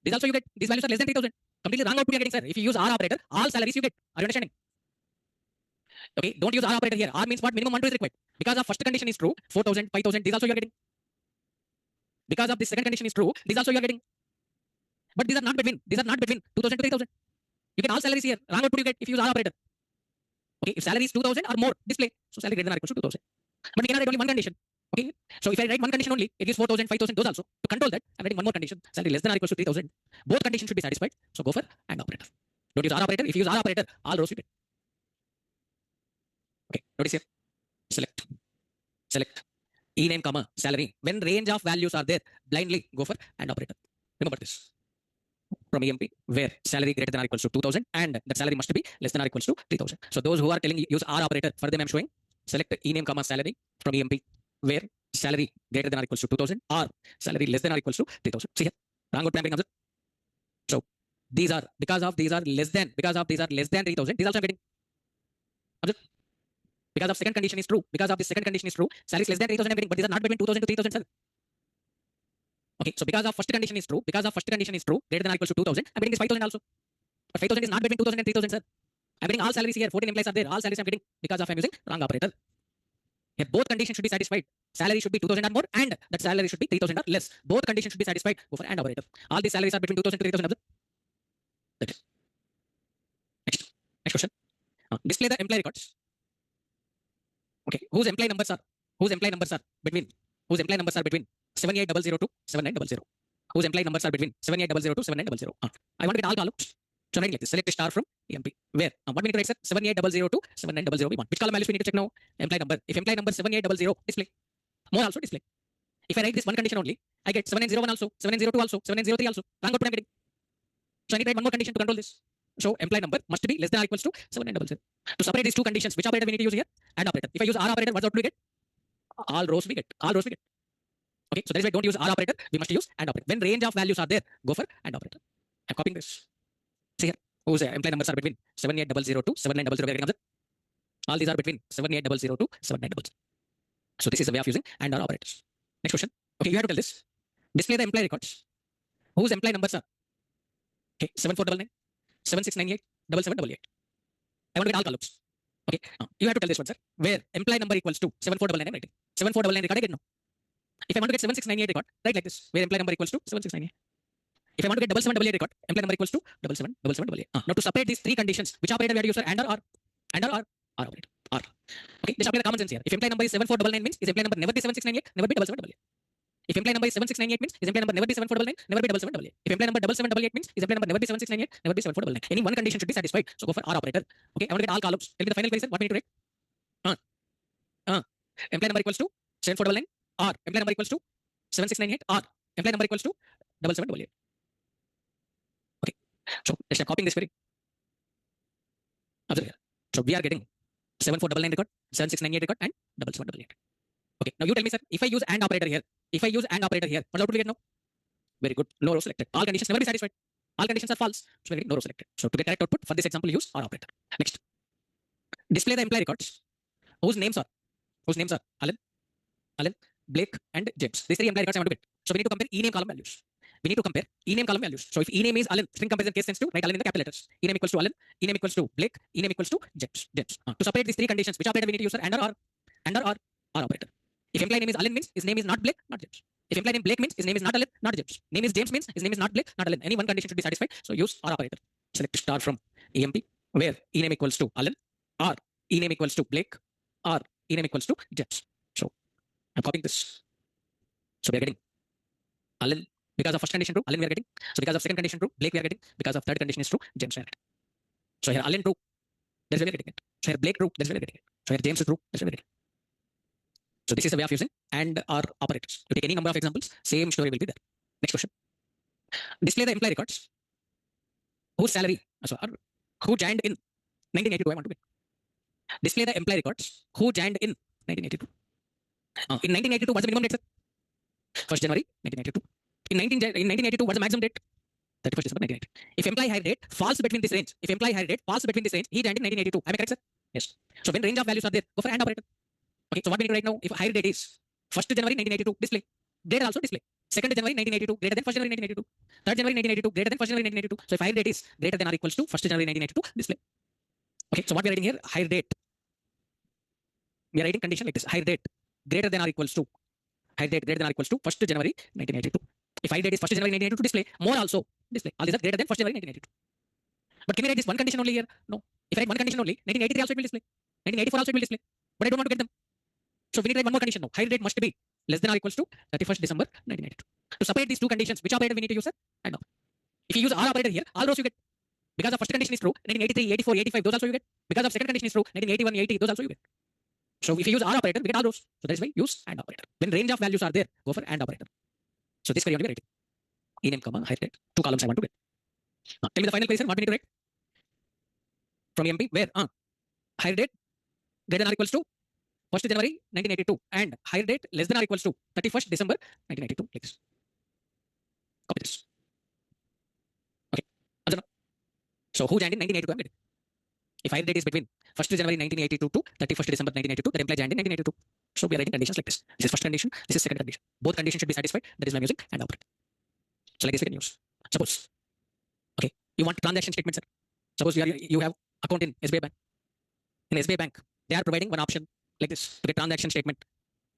This also you get. These values are less than 3,000. Completely wrong output you are getting, sir. If you use R operator, all salaries you get. Are you understanding? Okay, don't use R operator here. R means what? Minimum 1 2 is required. Because of first condition is true, 4,000, 5,000, these also you are getting. Because of the second condition is true, these also you are getting. But these are not between. These are not between 2,000 to 3,000. You get all salaries here. Wrong output you get if you use R operator. Okay, if salary is 2,000 or more, display. So salary greater than or equal to 2,000. But we cannot write only one condition. Okay, so if I write one condition only, it gives 4,000, 5,000, those also. To control that, I'm writing one more condition. Salary less than or equal to 3,000. Both conditions should be satisfied. So go for AND operator. Don't use R operator. If you use R operator, all rows you get. Okay, notice here. Select ename comma salary. When range of values are there, blindly go for AND operator. Remember this. From EMP, where salary greater than or equals to 2,000 and that salary must be less than or equals to 3,000. So those who are telling you use R operator, for them I'm showing select ename comma salary from EMP, where salary greater than or equals to 2,000 or salary less than or equals to 3,000. See here, wrong output I'm getting. So these are because of these are less than 3,000. These also I'm getting. Observe. Because of second condition is true. Because of the second condition is true, salary is less than 3,000 I'm getting, but these are not between 2,000 to 3,000, sir. Okay, so because of first condition is true, greater than or equals to 2,000, I'm getting this 5,000 also. But 5,000 is not between 2,000 and 3,000, sir. I'm getting all salaries here. 14 employees are there. All salaries I'm getting because of I'm using wrong operator. Here both conditions should be satisfied. Salary should be 2,000 or more, and that salary should be 3,000 or less. Both conditions should be satisfied. Go for AND operator. All these salaries are between 2,000 to 3,000. Observe. That is. Next question. Display the employee records. Okay, whose employee numbers are between 78,002 7900. Whose employee numbers are between 78,002 7900. I want to get all columns. So I'm writing like this. Select a star from EMP. Where? What we need to write, sir? 78,002 7900 we want. Which column values we need to check now? Employee number. If employee number 7800, display. More also display. If I write this one condition only, I get 7901 also, 7902 also, 7903 also. Wrong output I'm getting. So I need to write one more condition to control this. So employee number must be less than or equals to 7900. To separate these two conditions, which operator we need to use here? AND operator. If I use R operator, what output we get? All rows we get. Okay, so that is why don't use R operator. We must use AND operator. When range of values are there, go for AND operator. I'm copying this. See here, whose employee numbers are between 78,002 7900. All these are between 78,002 7900. So this is the way of using AND or operators. Next question. Okay, you have to tell this. Display the employee records. Whose employee numbers are? Okay, 7499, 7698, 7788. I want to get all columns. Okay, you have to tell this one, sir. Where employee number equals to 7499 I'm writing. 7499 record I get now. If I want to get 7698 record, write like this. Where employee number equals to 7698. If I want to get 7788 record, employee number equals to 777788. Now to separate these three conditions, which operator we have to use, sir? AND or R? AND or R? R operator. R. Okay, just apply the common sense here. If employee number is 7499 means his employee number never be 7698, never be 7788. If employee number is 7698 means his employee number never be 7499, never be 7788. If employee number 7788 means his employee number never be 7698, never be 7499. Any one condition should be satisfied. So go for R operator. Okay, I want to get all columns. Tell me the final query, sir. What we need to write? Employee number equals to 7499. R. Employee number equals to 7698. R. Employee number equals to 7788. Okay, so let's start copying this query. Observe here. So we are getting 7499 record, 7698 record, and 7788. Okay, now you tell me, sir, if I use AND operator here, what output we get now? Very good. No row selected. All conditions never be satisfied. All conditions are false. So we get no row selected. So to get correct output, for this example, use R operator. Next. Display the employee records. Whose names are Alan, Blake, and James. These three employee records I want to get. So we need to compare ename column values. So if ename is Alan, string comparison case sensitive, write Alan in the capital letters. Ename equals to Alan, ename equals to Blake, ename equals to James. To separate these three conditions, which operator we need to use, sir? AND or R? AND or R? R operator. If employee name is Alan means his name is not Blake, not James. If employee name Blake means his name is not Alan, not James. Name is James means his name is not Blake, not Alan. Any one condition should be satisfied. So use R operator. Select star from EMP, where ename equals to Alan, R, ename equals to Blake, R, ename equals to James. So I'm copying this. So we are getting Alan because of first condition true, Alan we are getting. So because of second condition true, Blake we are getting. Because of third condition is true, James we are getting. So here Alan true, that's where we are getting it. So here Blake true, that's where we are getting it. So here James is true, that's where we are getting it. So this is the way of using AND or operators. You take any number of examples, same story will be there. Next question. Display the employee records. Whose salary, who joined in 1982, I want to get. Display the employee records. Who joined in 1982. In 1982, what's the minimum date, sir? 1st January 1982. In 1982, what's the maximum date? 31st December 1980. If employee hire date falls between this range, he joined in 1982. Am I correct, sir? Yes. So when range of values are there, go for AND operator. Okay, so what we need to write now? If hire date is 1st January 1982, display. Date also display. 2nd January 1982 greater than 1st January 1982. 3rd January 1982 greater than 1st January 1982. So if higher date is greater than or equals to 1st January 1982, display. Okay, so what we are writing here, higher date. We are writing condition like this, higher date greater than or equals to, higher date greater than or equals to 1st January 1982. If higher date is 1st January 1982, display. More also, display. All these are greater than 1st January 1982. But can we write this one condition only here? No. If I write one condition only, 1983 also it will display. 1984 also it will display. But I don't want to get them. So we need to write one more condition now. Higher date must be less than or equals to 31st December 1982. To separate these two conditions, which operator we need to use, sir? And now. If you use R operator here, all rows you get. Because the first condition is true, 1983, 84, 85, those also you get. Because the second condition is true, 1981, 80, those also you get. So if you use R operator, we get all rows. So that is why use AND operator. When range of values are there, go for AND operator. So this query only we write. Ename, comma, higher date. Two columns I want to get. Tell me the final place here, what we need to write? From EMP, where? Higher date greater than or equals to 1st January 1982 and higher date less than or equals to 31st December 1982. Like this. Copy this. Okay. Answer now. So who joined in 1982? I'm getting. If higher date is between 1st January 1982 to 31st December 1982, that implies joined in 1982. So we are writing conditions like this. This is first condition, this is second condition. Both conditions should be satisfied. That is why I'm using AND operator. So like this we can use. Suppose, okay, you want transaction statement, sir. Suppose you have account in SBI Bank. In SBI Bank, they are providing one option like this to get transaction statement.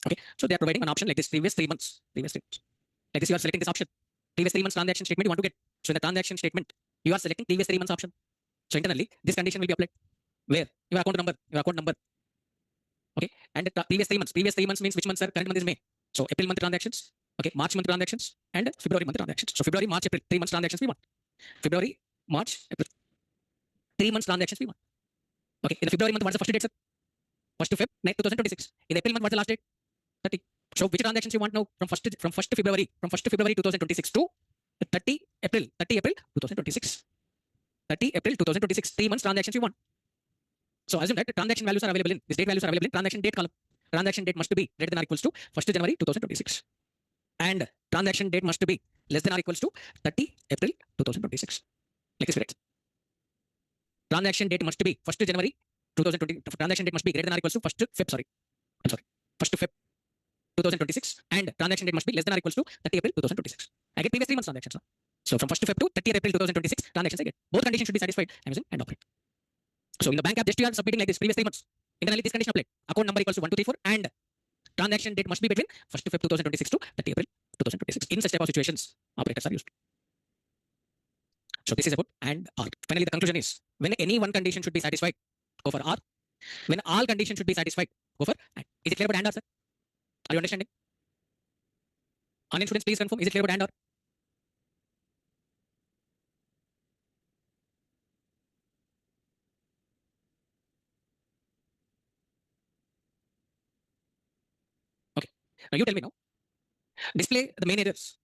Okay, so they are providing one option like this, previous 3 months. Previous 3 months. Like this, you are selecting this option. Previous 3 months transaction statement you want to get. So in the transaction statement, you are selecting previous 3 months option. So internally, this condition will be applied. Where? Your account number. Okay, and the previous 3 months means which month, sir? Current month is May. So April month transactions, okay, March month transactions, and February month transactions. So February, March, April, 3 months transactions we want. February, March, April, 3 months transactions we want. Okay, in the February month, what's the first date, sir? 1st to Feb, 2026. In the April month, what's the last date? 30. So which transactions you want now from 1st February 2026 to 30 April 2026. 30 April 2026. 3 months transactions you want. So assume that the transaction values are available in this date values are available in transaction date column. Transaction date must be greater than or equals to 1st January 2026. And transaction date must be less than or equals to 30 April 2026. Like this, right? Transaction date must be 1st January 2020. Transaction date must be greater than or equals to 1st Feb. 1st Feb 2026. And transaction date must be less than or equals to 30 April 2026. I get previous 3 months transactions. So from 1st Feb to 30th April 2026 transactions I get. Both conditions should be satisfied. I'm using AND operator. So in the bank app, just you are submitting like this, previous 3 months. Internally, this condition applied. Account number equals to 1234 and transaction date must be between 1st Feb 2026 to 30 April 2026. In such type of situations, operators are used. So this is about AND OR. Finally, the conclusion is when any one condition should be satisfied, go for OR. When all conditions should be satisfied, go for AND. Is it clear about AND OR, sir? Are you understanding? Online students, please confirm. Is it clear about AND OR? Okay. Now you tell me now. Display the managers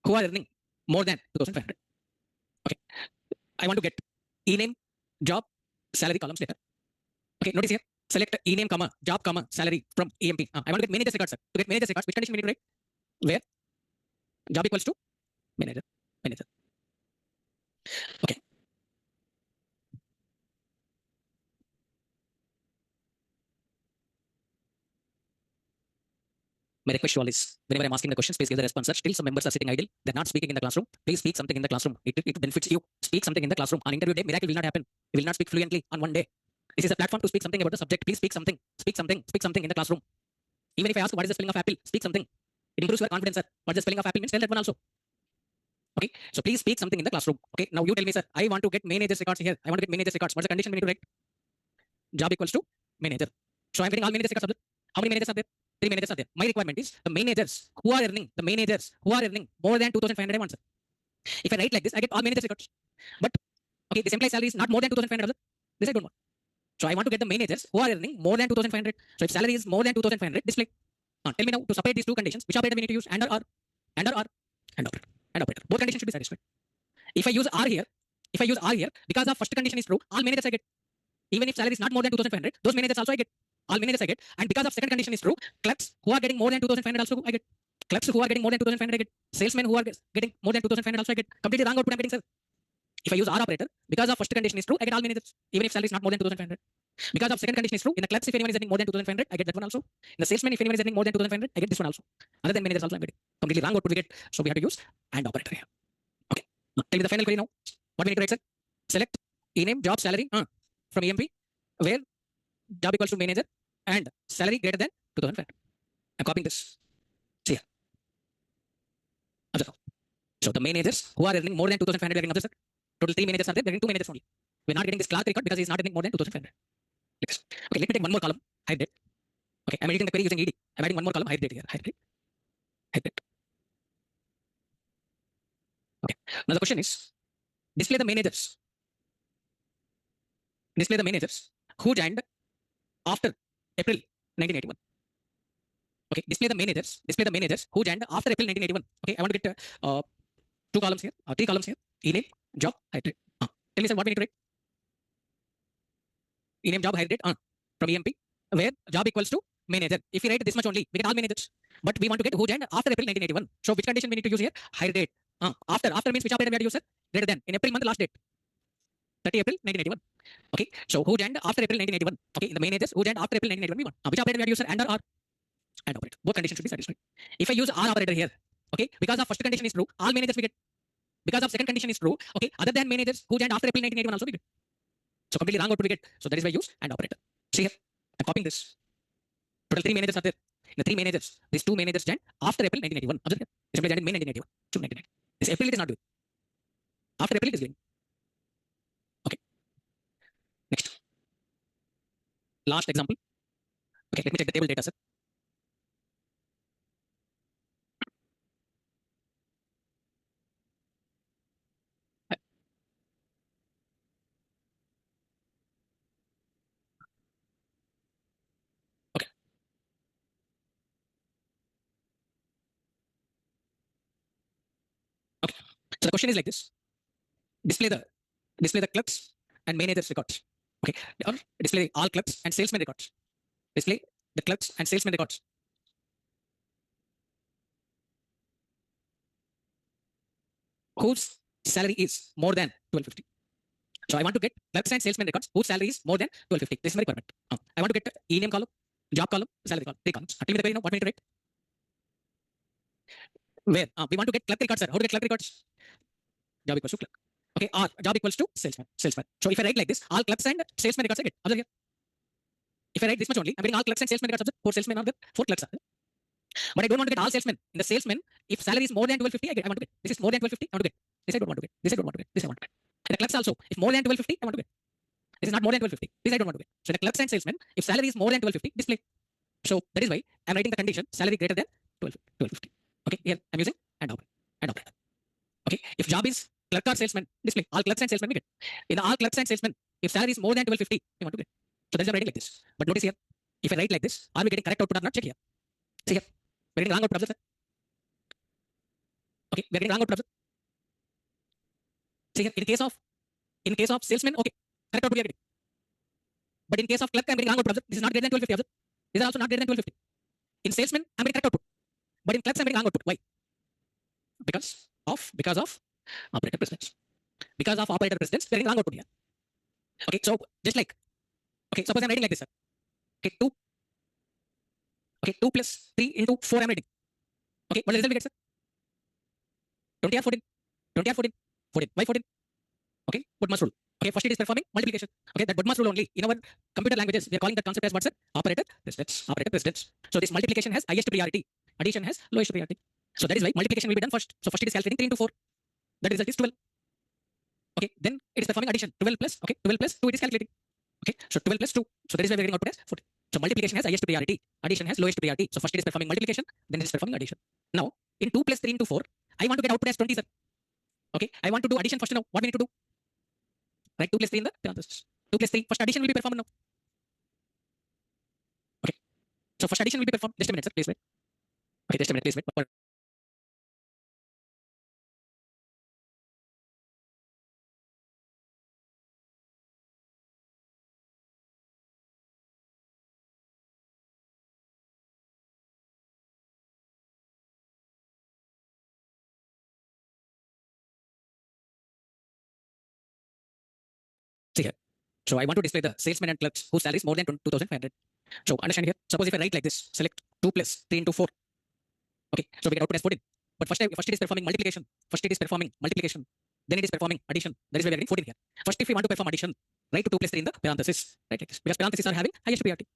who are earning more than 2,500. Okay. I want to get ename, job, salary columns later. Okay. Notice here. Select ename, comma, job, comma, salary from EMP. I want to get managers records, sir. To get managers records, which condition we need to write? Where job equals to manager. Okay. My request to all is, whenever I'm asking the questions, please give the response. Still, some members are sitting idle. They're not speaking in the classroom. Please speak something in the classroom. It benefits you. Speak something in the classroom. On interview day, miracle will not happen. You will not speak fluently on one day. This is a platform to speak something about the subject. Please speak something. Speak something in the classroom. Even if I ask what is the spelling of apple, speak something. It improves your confidence, sir. What is the spelling of apple means? Tell that one also. Okay. So please speak something in the classroom. Okay. Now you tell me, sir. I want to get managers records here. I want to get managers records. What's the condition we need to write? Job equals to manager. So I'm getting all managers records. How many managers are there? 3 managers are there. My requirement is the managers who are earning more than 2,500 I want, sir. If I write like this, I get all managers records. But okay, this employee salary is not more than 2,500. This I don't want. So I want to get the managers who are earning more than 2,500. So if salary is more than 2,500, display. Tell me now to separate these two conditions. Which operator we need to use? AND or OR? AND or OR? AND operator. Both conditions should be satisfied. If I use R here, because the first condition is true, all managers I get. Even if salary is not more than 2,500, those managers also I get. All managers I get. And because of second condition is true, clerks who are getting more than 2,500 also I get. Clerks who are getting more than 2,500 I get. Salesmen who are getting more than 2,500 also I get. Completely wrong output I'm getting, sir. If I use R operator, because of first condition is true, I get all managers. Even if salary is not more than 2,500. Because of second condition is true. In the clerks, if anyone is earning more than 2,500, I get that one also. In the salesman, if anyone is earning more than 2,500, I get this one also. Other than managers also, I'm getting. Completely wrong output we get. So we have to use and operator here. Okay. Now, tell me the final query now. What we need to write, sir? Select ename, job, salary from EMP, where job equals to manager and salary greater than 2,500. I'm copying this. See here. Observe. So the managers who are earning more than 2,500, we are getting, observe, sir. Total 3 managers are there. We are getting 2 managers only. We're not getting this clerk record because he is not earning more than 2,500. Like this. Okay, let me take one more column. Hide date. Okay, I'm editing the query using ED. I'm adding one more column. Hide date here. Hide date. Hide date. Okay. Now the question is display the managers. Display the managers who joined after April 1981. Okay, display the managers. Display the managers who joined after April 1981. Okay, I want to get two columns here, three columns here. Ename, job, hide date. Tell me, sir, what we need to write? Ename, job, hide date from EMP, where job equals to manager. If we write this much only, we get all managers. But we want to get who joined after April 1981. So which condition we need to use here? Hide date. After means which operator we have to use, sir? Greater than. In April month, last date. 30 April 1981. Okay, so who joined after April 1981? Okay, in the managers who joined after April 1981, we want. Which operator we have to use, sir? And or and operator. Both conditions should be satisfied. If I use R operator here, okay, because of first condition is true, all managers we get. Because of second condition is true, okay, other than managers who joined after April 1981 also we get. So completely wrong output we get. So that is why I use and operator. See here, I'm copying this. Total 3 managers are there. In the 3 managers, these 2 managers joined after April 1981. Observe here. They simply joined in May 1981. June 1990. This April it is not doing. After April it is doing. Okay. Next. Last example. Okay, let me check the table data, sir. Okay. Okay. So the question is like this. Display the clerks and managers records. Okay. Or display all clerks and salesman records. Display the clerks and salesman records. Whose salary is more than 1250. So I want to get clerks and salesman records whose salary is more than 1250. This is my requirement. I want to get e-name column, job column, salary column, 3 columns. Tell me the query now. What we need to write? Where? We want to get clerk records, sir. How to get clerk records? Job equals to clerk. Okay, or job equals to salesman. Salesman. So if I write like this, all clerks and salesman records I get. Observe here. If I write this much only, I'm getting all clerks and salesman records. Observe. 4 salesmen are there, 4 clerks are there. But I don't want to get all salesmen. In the salesman, if salary is more than 1250, I want to get. This is more than 1250, I want to get. This I don't want to get. This I don't want to get. This I want to get. In the clerks also, if more than 1250, I want to get. This is not more than 1250. This I don't want to get. So the clerks and salesmen, if salary is more than 1250, display. So that is why I'm writing the condition salary greater than 1250. Okay, here I'm using and operator. And operator. Okay, if job is clerk or salesman, display. All clerks and salesmen we get. In the all clerks and salesmen, if salary is more than 1250, we want to get. So that is why I'm writing like this. But notice here, if I write like this, are we getting correct output or not? Check here. See here. We're getting wrong output. Observe, sir. Okay, we're getting wrong output. Observe. See here, in case of salesman, okay, correct output we are getting. But in case of clerk, I'm getting wrong output. Observe. This is not greater than 1250. Observe. This is also not greater than 1250. In salesman, I'm getting correct output. But in clerks, I'm getting wrong output. Why? Because of operator precedence. Because of operator precedence, we're getting wrong output here. Okay, so just like, okay, suppose I'm writing like this, sir. Okay, 2. Okay, 2 plus 3 into 4 I'm writing. Okay, what is the result we get, sir? 20 or 14? 20 or 14? 14. Why 14? Okay, Budma's rule. Okay, first it is performing multiplication. Okay, that Budma's rule only. In our computer languages, we are calling that concept as what, sir? Operator precedence. Operator precedence. So this multiplication has highest priority. Addition has lowest priority. So that is why multiplication will be done first. So first it is calculating 3 into 4. That result is 12. Okay, then it is performing addition. 12 plus, okay, 12 plus 2 it is calculating. Okay, so 12 plus 2. So that is why we are getting output as 14. So multiplication has highest priority. Addition has lowest priority. So first it is performing multiplication, then it is performing addition. Now, in 2 plus 3 into 4, I want to get output as 20, sir. Okay, I want to do addition first now. What we need to do? Write 2 plus 3 in the parentheses. 2 plus 3. First addition will be performed now. Okay, so first addition will be performed. Just a minute, sir. Please wait. Okay, just a minute. Please wait. See here. So I want to display the salesmen and clerks whose salary is more than 2,500. So understand here. Suppose if I write like this, select 2 plus 3 into 4. Okay. So we get output as 14. But first it is performing multiplication. First it is performing multiplication. Then it is performing addition. That is why we are getting 14 here. First, if we want to perform addition, write to 2 plus 3 in the parenthesis. Right like this. Because parentheses are having highest priority.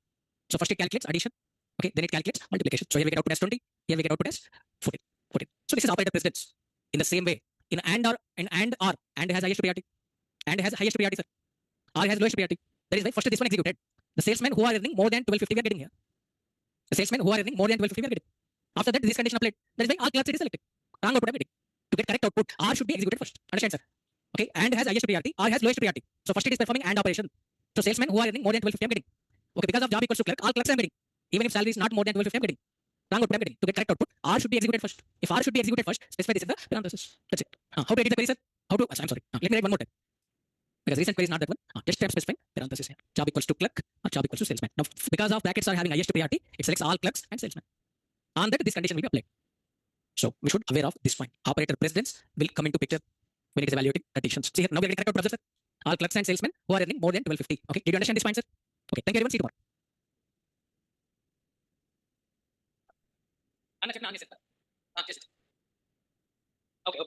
So first it calculates addition. Okay. Then it calculates multiplication. So here we get output as 20. Here we get output as 14. 14. So this is operator precedence. In the same way, in and or and has highest priority. And has highest priority, sir. R has lowest priority. That is why first this one executed. The salesmen who are earning more than 1250 we are getting here. The salesmen who are earning more than 1250 we are getting. After that, this condition applied. That is why all clerks it is selected. Wrong output I'm getting. To get correct output, R should be executed first. Understand, sir? Okay, and has highest priority, R has lowest priority. So first it is performing and operation. So salesmen who are earning more than 1250 I'm getting. Okay, because of job equals to clerk, all clerks I'm getting. Even if salary is not more than 1250 I'm getting. Wrong output I'm getting. To get correct output, R should be executed first. If R should be executed first, specify this in the parenthesis. That's it. How to edit the query, sir? How to? I'm sorry. Let me write one more time. Because recent query is not that one. Just I'm specifying parenthesis here. Job equals to clerk or job equals to salesman. Now, because of brackets are having highest priority, it selects all clerks and salesmen. On that, this condition will be applied. So we should aware of this point. Operator precedence will come into picture when it is evaluating additions. See here, now we are getting correct output, sir. All clerks and salesmen who are earning more than 1250. Okay, did you understand this point, sir? Okay, thank you everyone. See you tomorrow. Just. Okay.